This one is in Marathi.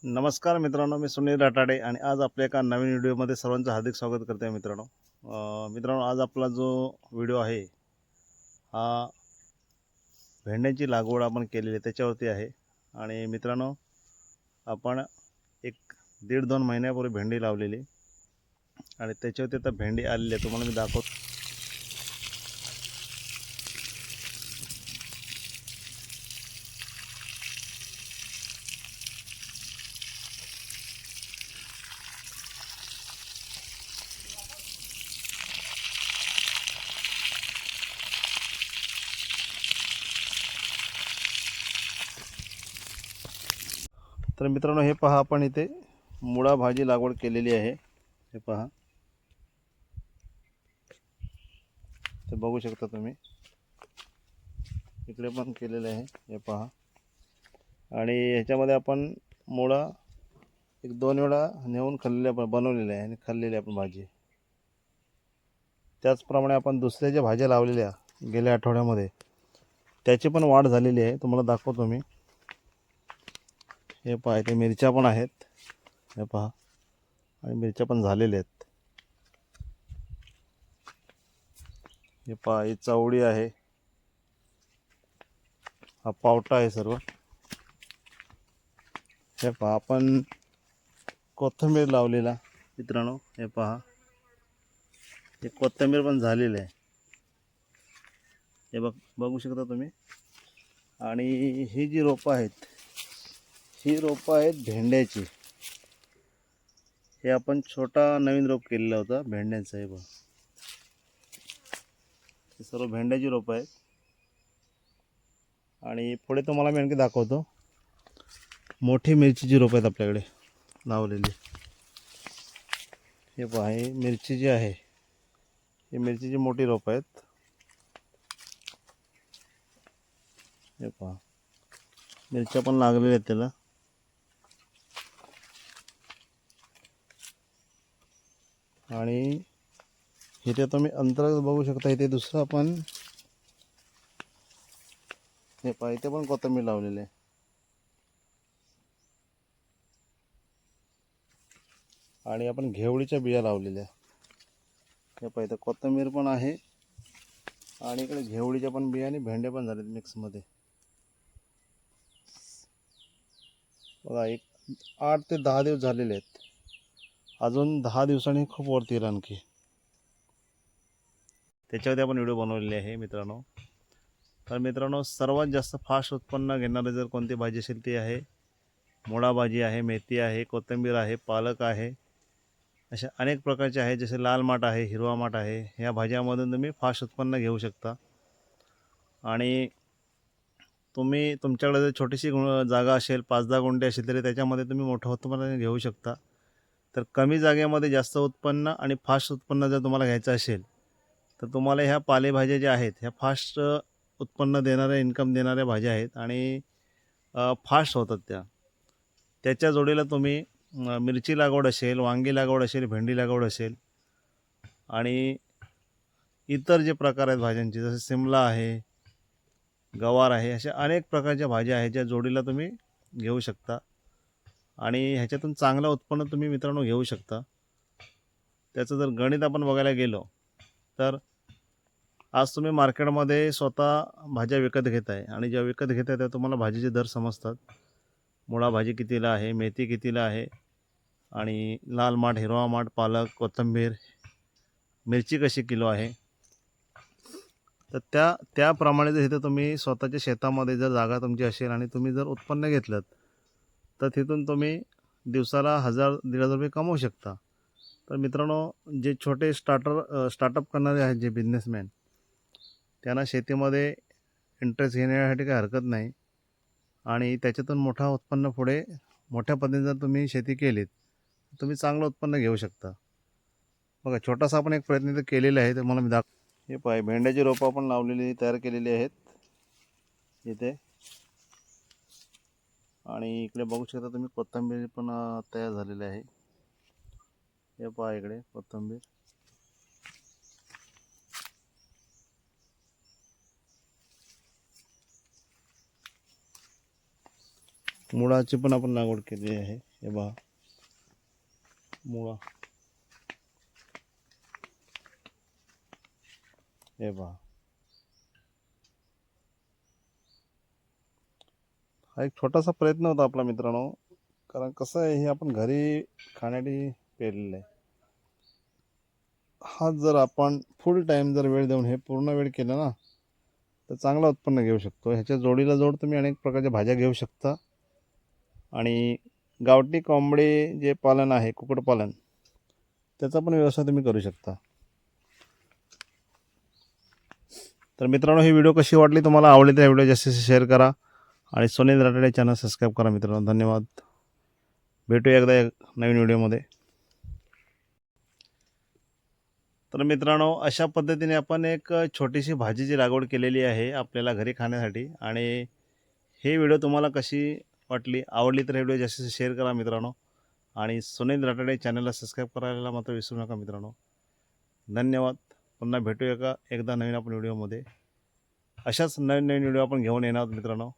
नमस्कार मित्रांनो, मी सुनील राठाडे आणि आज आपल्या एका नवीन व्हिडिओमध्ये सर्वांचं हार्दिक स्वागत करतो आहे मित्रांनो. आज आपला जो व्हिडिओ आहे हा भेंड्यांची लागवड आपण केलेली आहे त्याच्यावरती आहे. आणि मित्रांनो, आपण एक 1.5-2 महिन्यापूर्वी भेंडी लावलेली आणि त्याच्यावरती आता भेंडी आलेली आहे, तुम्हाला मी दाखवतो. तर मित्रांनो, हे पहा, आपण इथे मुळा भाजी लागवड केलेली आहे. हे पहा, ते बघू शकता तुम्ही, इकडे पण केलेले आहे. हे पहा, आणि ह्याच्यामध्ये आपण मुळा 1-2 वेळा नेऊन खाल्लेले, आपण बनवलेले आहे आणि खाल्लेली आपण भाजी. त्याचप्रमाणे आपण दुसऱ्या ज्या भाज्या लावलेल्या गेल्या आठवड्यामध्ये त्याची पण वाढ झालेली आहे, तुम्हाला दाखवतो मी. हे पहा, इथे मिरच्या पण आहेत. हे पहा, आणि मिरच्या पण झालेल्या आहेत. हे पहा, ही चवळी आहे, हा पावटा आहे सर्व. हे पहा, आपण कोथिंबीर लावलेला मित्रांनो. हे पहा, हे कोथिंबीर पण झालेली आहे. हे बघू शकता तुम्ही. आणि ही जी रोपं आहेत, ही रोपं आहेत भेंड्याची. हे आपण छोटा नवीन रोप केलेला होता भेंड्यांचा. हे बघा, हे सर्व भेंड्याची रोपं आहेत. आणि पुढे तुम्हाला मी आणखी दाखवतो, मोठी मिरचीची रोपं आहेत आपल्याकडे लावलेली. हे पहा, ही मिरची जी आहे, ही मिरचीची मोठी रोपं आहेत. हे पहा, मिरच्या पण लागलेल्या आहेत त्याला. आणि इथे तुम्ही अंतर बघू शकता. इथे दुसरं आपण, हे पहा, इथे पण कोथिंबीर लावलेली आहे. आणि आपण घेवडीच्या बिया लावलेल्या. हे पहा, इथं कोथिंबीर पण आहे आणि इकडे घेवडीच्या पण बिया आणि भेंड्या पण झालेत मिक्समध्ये. बघा, 8 ते 10 दिवस झालेले आहेत. अजून 10 दिवसांनी खूप वरती येईल आणखी. त्याच्यावरती आपण व्हिडिओ बनवलेले आहे मित्रांनो. तर मित्रांनो, सर्वात जास्त फास्ट उत्पन्न घेणारे जर कोणती भाजी असेल ती आहे मुळा भाजी आहे, मेथी आहे, कोथिंबीर आहे, पालक आहे. अशा अनेक प्रकारचे आहेत, जसे लाल माठ आहे, हिरवा माठ आहे. ह्या भाज्यामधून तुम्ही फास्ट उत्पन्न घेऊ शकता. आणि तुम्ही तुमच्याकडे जर छोटीशी जागा असेल, 5-10 गुंठे असेल, तरी त्याच्यामध्ये तुम्ही मोठं उत्पन्न घेऊ शकता. तर कमी जागेमध्ये जास्त उत्पन्न आणि फास्ट उत्पन्न जर तुम्हाला घ्यायचं असेल, तर तुम्हाला ह्या पालेभाज्या ज्या आहेत ह्या फास्ट उत्पन्न देणाऱ्या, इन्कम देणाऱ्या भाज्या आहेत. आणि फास्ट होतात त्या. त्याच्या जोडीला तुम्ही मिरची लागवड असेल, वांगी लागवड असेल, भेंडी लागवड असेल आणि इतर जे प्रकार आहेत भाज्यांचे, जसे शिमला आहे, गवार आहे, अशा अनेक प्रकारच्या भाज्या आहेत ज्या जोडीला तुम्ही घेऊ शकता. आणि ह्याच्यातून चांगलं उत्पन्न तुम्ही मित्रांनो घेऊ शकता. त्याचं जर गणित आपण बघायला गेलो तर आज तुम्ही मार्केटमध्ये स्वतः भाज्या विकत घेत आहे आणि ज्या विकत घेत आहे त्या तुम्हाला भाजीचे दर समजतात. मुळा भाजी कितीला आहे, मेथी कितीला आहे, आणि लाल माठ, हिरवा माठ, पालक, कोथिंबीर, मिरची कशी किलो आहे. तर त्याप्रमाणे जर इथं तुम्ही स्वतःच्या शेतामध्ये जर जागा तुमची असेल आणि तुम्ही जर उत्पन्न घेतलं तर तिथून तुम्ही दिवसाला 1000-1500 रुपये कमवू शकता. तर मित्रांनो, जे छोटे स्टार्टअप करणारे आहेत, जे बिझनेसमॅन, त्यांना शेतीमध्ये इंटरेस्ट घेण्यासाठी काही हरकत नाही. आणि त्याच्यातून मोठा उत्पन्न पुढे मोठ्या पद्धतीने जर तुम्ही शेती केलीत तर तुम्ही चांगलं उत्पन्न घेऊ शकता. बघा, छोटासा आपण एक प्रयत्न तर केलेला आहे, तर मला मी हे पाय भेंड्याची रोपं आपण लावलेली तयार केलेली आहेत इथे. आणि इकडे बघू शकता तुम्ही, कोथिंबीर पण तयार झालेली आहे. हे पहा, इकडे कोथिंबीर. मुळाची पण आपण लागवड केली आहे. हे बघा मुळा, हे पहा हा एक छोटासा प्रयत्न होता आपला मित्रांनो, कारण कसं आहे हे आपण घरी खाण्यासाठी पेरलेलं आहे. हा जर आपण फुल टाईम जर वेळ देऊन हे पूर्ण वेळ केलं ना तर चांगलं उत्पन्न घेऊ शकतो. ह्याच्या जोडीला जोड तुम्ही अनेक प्रकारच्या भाज्या घेऊ शकता आणि गावठी कोंबडी जे पालन आहे कुक्कुटपालन त्याचा पण व्यवसाय तुम्ही करू शकता. तर मित्रांनो ही व्हिडिओ कशी वाटली तुम्हाला, आवडली तर व्हिडिओ जास्तीत जास्त शेअर करा आणि सुनील राठोडे चॅनल सबस्क्राईब करा मित्रांनो. धन्यवाद. भेटूया एकदा एक नवीन व्हिडिओमध्ये. तर मित्रांनो अशा पद्धतीने आपण एक छोटीशी भाजीची लागवड केलेली आहे आपल्याला घरी खाण्यासाठी. आणि हे व्हिडिओ तुम्हाला कशी वाटली, आवडली तर व्हिडिओ जास्तीत जास्त शेअर करा मित्रांनो आणि सुनील राठोडे चॅनलला सबस्क्राईब करायला मात्र विसरू नका मित्रांनो. धन्यवाद. पुन्हा भेटूया एकदा नवीन आपण व्हिडिओमध्ये. अशाच नवीन नवीन व्हिडिओ आपण घेऊन येणार मित्रांनो.